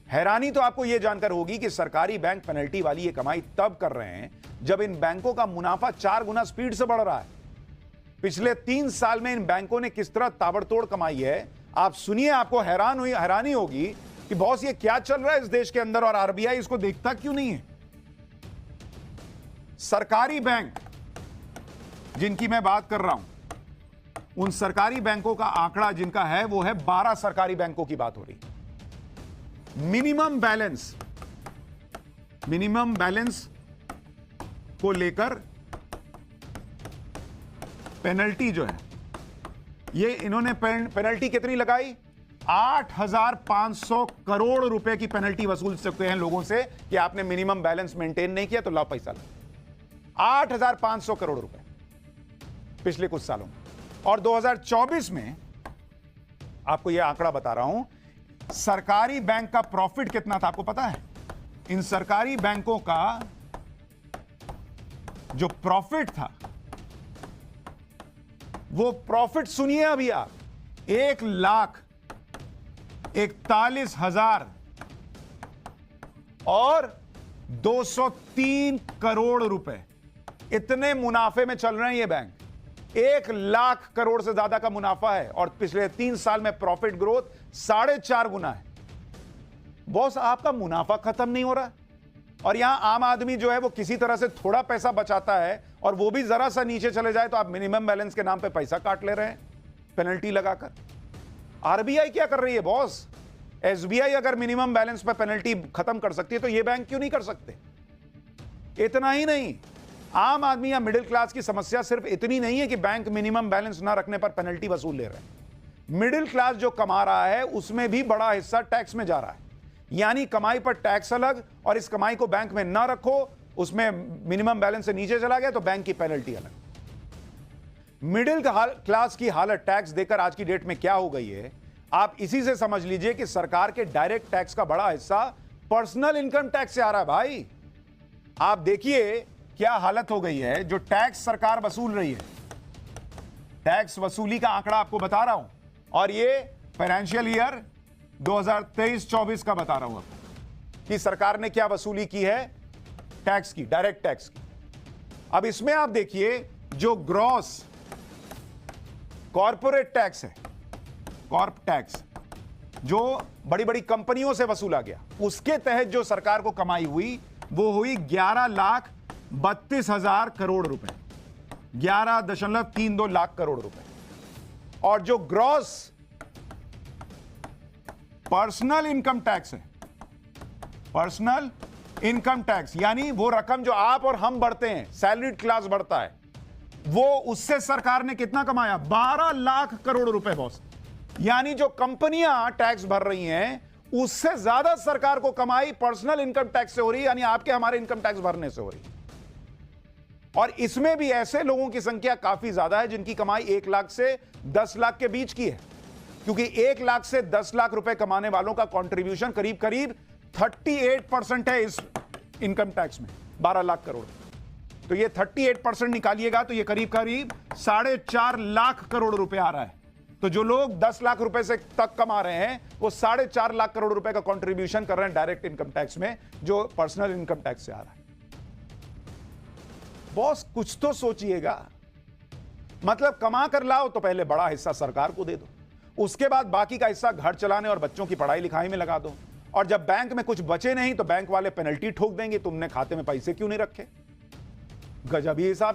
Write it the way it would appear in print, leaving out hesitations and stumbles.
हैरानी तो आपको यह जानकर होगी कि सरकारी बैंक पेनल्टी वाली ये कमाई तब कर रहे हैं जब इन बैंकों का मुनाफा 4 गुना स्पीड से बढ़ रहा है। पिछले 3 साल में इन बैंकों ने किस तरह ताबड़तोड़ कमाई है, आप सुनिए, आपको हैरानी होगी कि बॉस ये क्या चल रहा है इस देश के अंदर और आरबीआई इसको देखता क्यों नहीं है। सरकारी बैंक जिनकी मैं बात कर रहा हूं, उन सरकारी बैंकों का आंकड़ा जिनका है वो है 12 सरकारी बैंकों की बात हो रही। मिनिमम बैलेंस को लेकर पेनल्टी जो है, ये इन्होंने पेनल्टी कितनी लगाई, 8,500 करोड़ रुपए की पेनल्टी वसूल सकते हैं लोगों से कि आपने मिनिमम बैलेंस मेंटेन नहीं किया तो लाओ पैसा लो। 8,500 करोड़ रुपए पिछले कुछ सालों में। और 2024 में आपको यह आंकड़ा बता रहा हूं, सरकारी बैंक का प्रॉफिट कितना था आपको पता है? इन सरकारी बैंकों का जो प्रॉफिट था, वो प्रॉफिट सुनिए अभी आप, 1,41,000 और 203 करोड़ रुपए, इतने मुनाफे में चल रहे हैं ये बैंक। 1 लाख करोड़ से ज्यादा का मुनाफा है और पिछले 3 साल में प्रॉफिट ग्रोथ 4.5 गुना है। बॉस आपका मुनाफा खत्म नहीं हो रहा और यहां आम आदमी जो है वो किसी तरह से थोड़ा पैसा बचाता है और वो भी जरा सा नीचे चले जाए तो आप मिनिमम बैलेंस के नाम पे पैसा काट ले रहे हैं पेनल्टी लगाकर। आरबीआई क्या कर रही है बॉस? एसबीआई अगर मिनिमम बैलेंस पे पेनल्टी खत्म कर सकती है तो ये बैंक क्यों नहीं कर सकते? इतना ही नहीं, आम आदमी या मिडिल क्लास की समस्या सिर्फ इतनी नहीं है कि बैंक मिनिमम बैलेंस ना रखने पर पेनल्टी वसूल ले रहे हैं। मिडिल क्लास जो कमा रहा है उसमें भी बड़ा हिस्सा टैक्स में जा रहा है, यानी कमाई पर टैक्स अलग, और इस कमाई को बैंक में ना रखो, उसमें मिनिमम बैलेंस से नीचे चला गया तो बैंक की पेनल्टी अलग। मिडिल क्लास की हालत टैक्स देकर आज की डेट में क्या हो गई है, आप इसी से समझ लीजिए कि सरकार के डायरेक्ट टैक्स का बड़ा हिस्सा पर्सनल इनकम टैक्स से आ रहा है। भाई आप देखिए क्या हालत हो गई है, जो टैक्स सरकार वसूल रही है, टैक्स वसूली का आंकड़ा आपको बता रहा हूं, और ये फाइनेंशियल ईयर 2023-24 का बता रहा हूं आपको कि सरकार ने क्या वसूली की है टैक्स की, डायरेक्ट टैक्स की। अब इसमें आप देखिए जो ग्रॉस कॉर्पोरेट टैक्स है, कॉर्प टैक्स जो बड़ी बड़ी कंपनियों से वसूला गया, उसके तहत जो सरकार को कमाई हुई वो हुई 11,32,000 करोड़ रुपए, 11.32 लाख करोड़ रुपए। और जो ग्रॉस पर्सनल इनकम टैक्स है, पर्सनल इनकम टैक्स यानी वो रकम जो आप और हम बढ़ते हैं, सैलरीड क्लास बढ़ता है, वो उससे सरकार ने कितना कमाया, 12 लाख करोड़ रुपए बॉस। यानी जो कंपनियां टैक्स भर रही हैं उससे ज्यादा सरकार को कमाई पर्सनल इनकम टैक्स से हो रही है, यानी आपके हमारे इनकम टैक्स भरने से हो रही है। और इसमें भी ऐसे लोगों की संख्या काफी ज्यादा है जिनकी कमाई 1 लाख से 10 लाख के बीच की है, क्योंकि 1 लाख से 10 लाख रुपए कमाने वालों का कंट्रीब्यूशन करीब करीब 38% है इस इनकम टैक्स में, 12 लाख करोड़। तो ये 38% निकालिएगा तो ये करीब करीब 4.5 लाख करोड़ रुपए आ रहा है। तो जो लोग 10 लाख रुपए से तक कमा रहे हैं वो 4.5 लाख करोड़ रुपए का कंट्रीब्यूशन कर रहे हैं डायरेक्ट इनकम टैक्स में, जो पर्सनल इनकम टैक्स से आ रहा है। बॉस कुछ तो सोचिएगा, मतलब कमा कर लाओ तो पहले बड़ा हिस्सा सरकार को दे दो, उसके बाद बाकी का हिस्सा घर चलाने और बच्चों की पढ़ाई लिखाई में लगा दो, और जब बैंक में कुछ बचे नहीं तो बैंक वाले पेनल्टी ठोक देंगे, तुमने खाते में पैसे क्यों नहीं रखे। गजब ही हिसाब।